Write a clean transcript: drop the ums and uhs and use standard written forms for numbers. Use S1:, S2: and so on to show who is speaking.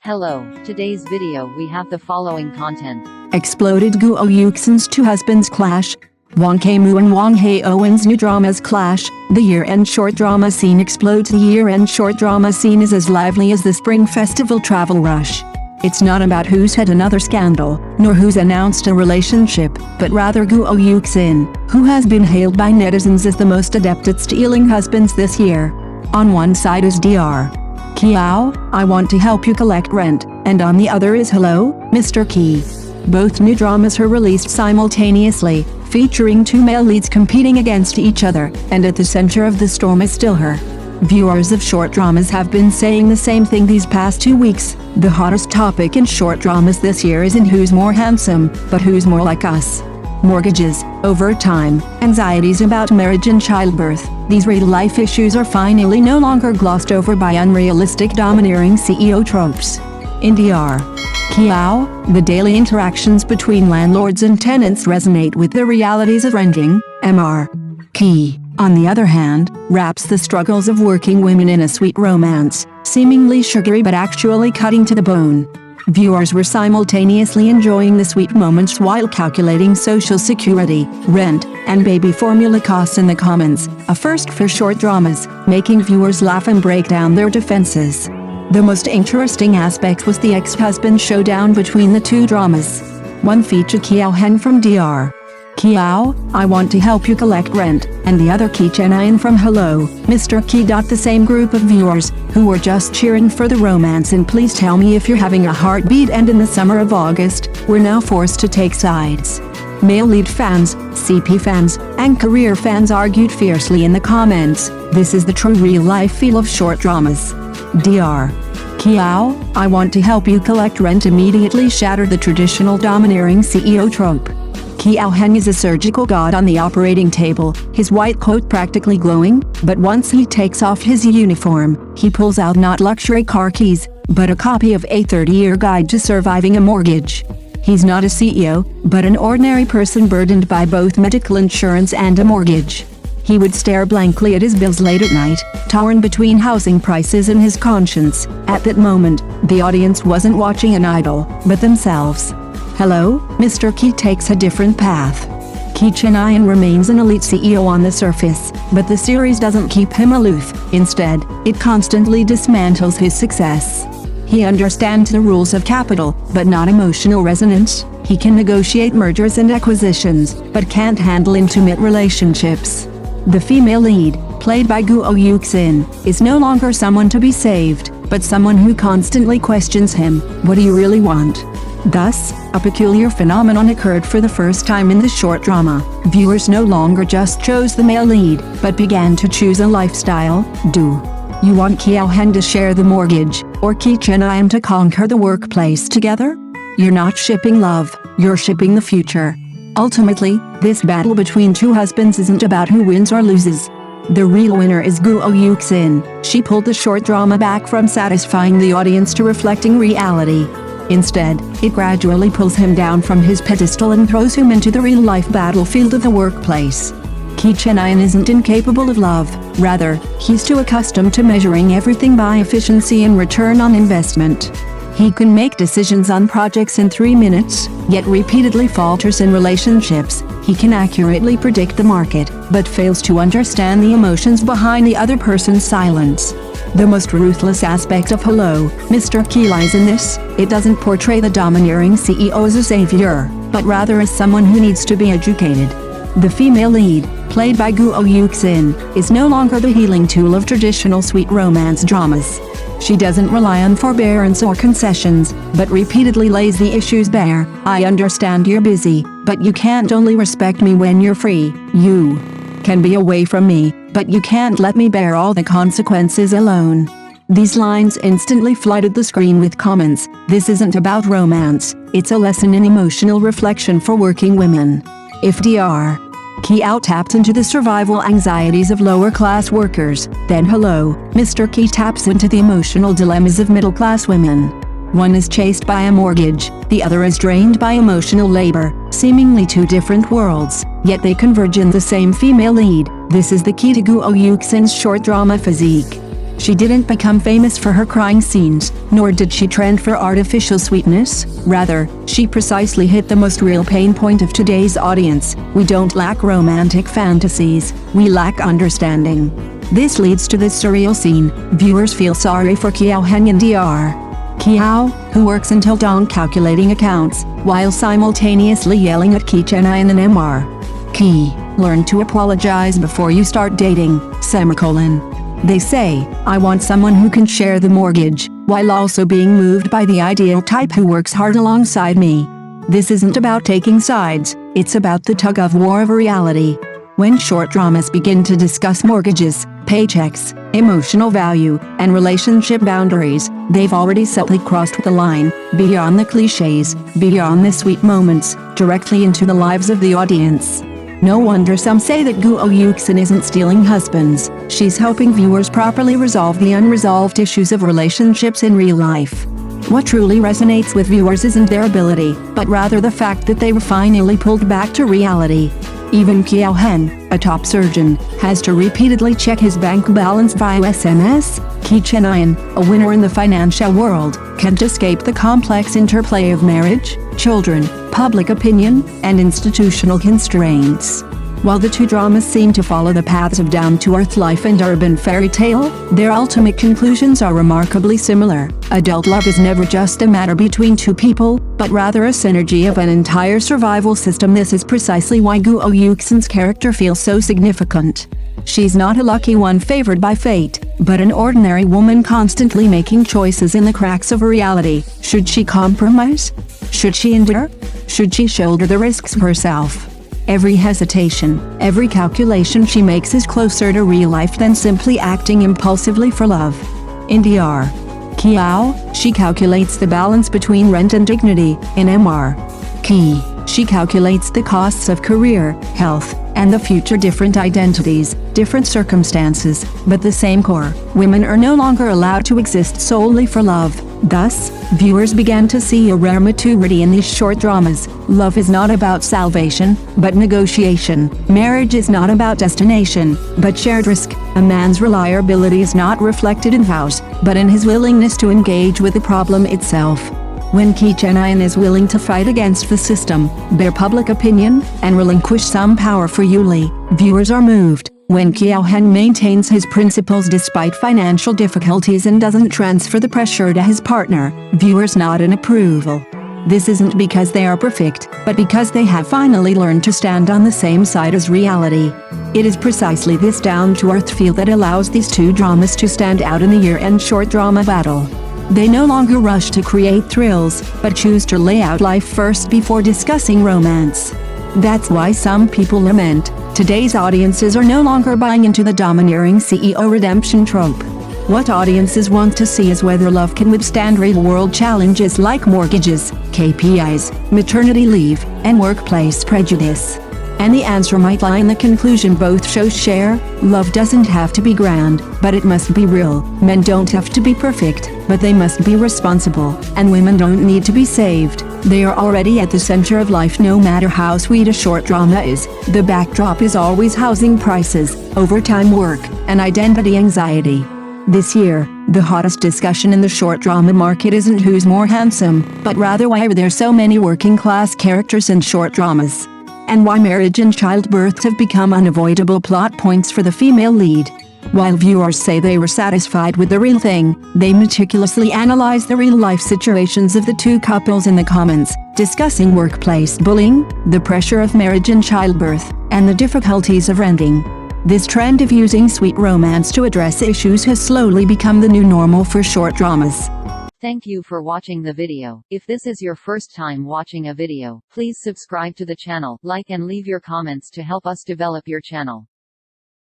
S1: Hello, today's video we have the following content.
S2: Exploded Guo Yuxin's two husbands clash. Wang Kaimu and Wang Haowen's new dramas clash. The year-end short drama scene explodes. The year-end short drama scene is as lively as the Spring Festival travel rush. It's not about who's had another scandal, nor who's announced a relationship, but rather Guo Yuxin, who has been hailed by netizens as the most adept at stealing husbands this year. On one side is Dr. Kiao, I want to help you collect rent, and on the other is Hello, Mr. Ki. Both new dramas are released simultaneously, featuring two male leads competing against each other, and at the center of the storm is still her. Viewers of short dramas have been saying the same thing these past 2 weeks. The hottest topic in short dramas this year isn't who's more handsome, but who's more like us. Mortgages, overtime, anxieties about marriage and childbirth, these real-life issues are finally no longer glossed over by unrealistic domineering CEO tropes. In Dr. Kiao, the daily interactions between landlords and tenants resonate with the realities of renting. Mr. Ki, on the other hand, wraps the struggles of working women in a sweet romance, seemingly sugary but actually cutting to the bone. Viewers were simultaneously enjoying the sweet moments while calculating social security, rent, and baby formula costs in the comments, a first for short dramas, making viewers laugh and break down their defenses. The most interesting aspect was the ex-husband showdown between the two dramas. One featured Haowen from Dr. Kiao, I want to help you collect rent, and the other Chen from Hello, Mr. Ki. The same group of viewers, who were just cheering for the romance and Please Tell Me If You're Having a Heartbeat and In the Summer of August, were now forced to take sides. Male lead fans, CP fans, and career fans argued fiercely in the comments. This is the true real-life feel of short dramas. Dr. Kiao, I want to help you collect rent immediately shattered the traditional domineering CEO trope. Haowen is a surgical god on the operating table, his white coat practically glowing, but once he takes off his uniform, he pulls out not luxury car keys, but a copy of a 30-year guide to surviving a mortgage. He's not a CEO, but an ordinary person burdened by both medical insurance and a mortgage. He would stare blankly at his bills late at night, torn between housing prices and his conscience. At that moment, the audience wasn't watching an idol, but themselves. Hello, Mr. Ki takes a different path. Chen remains an elite CEO on the surface, but the series doesn't keep him aloof. Instead, it constantly dismantles his success. He understands the rules of capital, but not emotional resonance. He can negotiate mergers and acquisitions, but can't handle intimate relationships. The female lead, played by Guo Yuxin, is no longer someone to be saved, but someone who constantly questions him, what do you really want? Thus, a peculiar phenomenon occurred for the first time in the short drama. Viewers no longer just chose the male lead, but began to choose a lifestyle. Do you want Haowen to share the mortgage, or Chen to conquer the workplace together? You're not shipping love, you're shipping the future. Ultimately, this battle between two husbands isn't about who wins or loses. The real winner is Guo Yuxin. She pulled the short drama back from satisfying the audience to reflecting reality. Instead, it gradually pulls him down from his pedestal and throws him into the real-life battlefield of the workplace. Chen isn't incapable of love, rather, he's too accustomed to measuring everything by efficiency and return on investment. He can make decisions on projects in 3 minutes, yet repeatedly falters in relationships. He can accurately predict the market, but fails to understand the emotions behind the other person's silence. The most ruthless aspect of Hello, Mr. Ki lies in this. It doesn't portray the domineering CEO as a savior, but rather as someone who needs to be educated. The female lead, played by Guo Yuxin, is no longer the healing tool of traditional sweet romance dramas. She doesn't rely on forbearance or concessions, but repeatedly lays the issues bare. I understand you're busy, but you can't only respect me when you're free. You can be away from me, but you can't let me bear all the consequences alone. These lines instantly flooded the screen with comments. This isn't about romance, it's a lesson in emotional reflection for working women. If Dr. Kiao tapped into the survival anxieties of lower-class workers, then Hello, Mr. Ki taps into the emotional dilemmas of middle-class women. One is chased by a mortgage, the other is drained by emotional labor, seemingly two different worlds, yet they converge in the same female lead. This is the key to Guo Yuxin's short drama physique. She didn't become famous for her crying scenes, nor did she trend for artificial sweetness. Rather, she precisely hit the most real pain point of today's audience. We don't lack romantic fantasies, we lack understanding. This leads to this surreal scene. Viewers feel sorry for Haowen and Dr. Kiao, who works until dawn calculating accounts, while simultaneously yelling at Chen and Mr. Ki, learn to apologize before you start dating, semicolon. They say, I want someone who can share the mortgage, while also being moved by the ideal type who works hard alongside me. This isn't about taking sides, it's about the tug-of-war of reality. When short dramas begin to discuss mortgages, paychecks, emotional value, and relationship boundaries, they've already subtly crossed the line, beyond the cliches, beyond the sweet moments, directly into the lives of the audience. No wonder some say that Guo Yuxin isn't stealing husbands, she's helping viewers properly resolve the unresolved issues of relationships in real life. What truly resonates with viewers isn't their ability, but rather the fact that they were finally pulled back to reality. Even Haowen, a top surgeon, has to repeatedly check his bank balance via SMS. Chen, a winner in the financial world, can't escape the complex interplay of marriage, children, public opinion, and institutional constraints. While the two dramas seem to follow the paths of down-to-earth life and urban fairy tale, their ultimate conclusions are remarkably similar. Adult love is never just a matter between two people, but rather a synergy of an entire survival system. This is precisely why Guo Yuxin's character feels so significant. She's not a lucky one favored by fate, but an ordinary woman constantly making choices in the cracks of reality. Should she compromise? Should she endure? Should she shoulder the risks herself? Every hesitation, every calculation she makes is closer to real life than simply acting impulsively for love. In Dr. Kiao, she calculates the balance between rent and dignity. In Mr. Ki, she calculates the costs of career, health, and the future. Different identities, different circumstances, but the same core. Women are no longer allowed to exist solely for love. Thus, viewers began to see a rare maturity in these short dramas. Love is not about salvation, but negotiation. Marriage is not about destination, but shared risk. A man's reliability is not reflected in vows, but in his willingness to engage with the problem itself. When Chen is willing to fight against the system, bear public opinion, and relinquish some power for Yuli, viewers are moved. When Haowen maintains his principles despite financial difficulties and doesn't transfer the pressure to his partner, viewers nod in approval. This isn't because they are perfect, but because they have finally learned to stand on the same side as reality. It is precisely this down-to-earth feel that allows these two dramas to stand out in the year-end short drama battle. They no longer rush to create thrills, but choose to lay out life first before discussing romance. That's why some people lament, today's audiences are no longer buying into the domineering CEO redemption trope. What audiences want to see is whether love can withstand real-world challenges like mortgages, KPIs, maternity leave, and workplace prejudice. And the answer might lie in the conclusion both shows share. Love doesn't have to be grand, but it must be real. Men don't have to be perfect, but they must be responsible. And women don't need to be saved. They are already at the center of life no matter how sweet a short drama is. The backdrop is always housing prices, overtime work, and identity anxiety. This year, the hottest discussion in the short drama market isn't who's more handsome, but rather why are there so many working-class characters in short dramas? And why marriage and childbirth have become unavoidable plot points for the female lead. While viewers say they were satisfied with the real thing, they meticulously analyze the real-life situations of the two couples in the comments, discussing workplace bullying, the pressure of marriage and childbirth, and the difficulties of renting. This trend of using sweet romance to address issues has slowly become the new normal for short dramas.
S1: Thank you for watching the video. If this is your first time watching a video, please subscribe to the channel, like and leave your comments to help us develop your channel.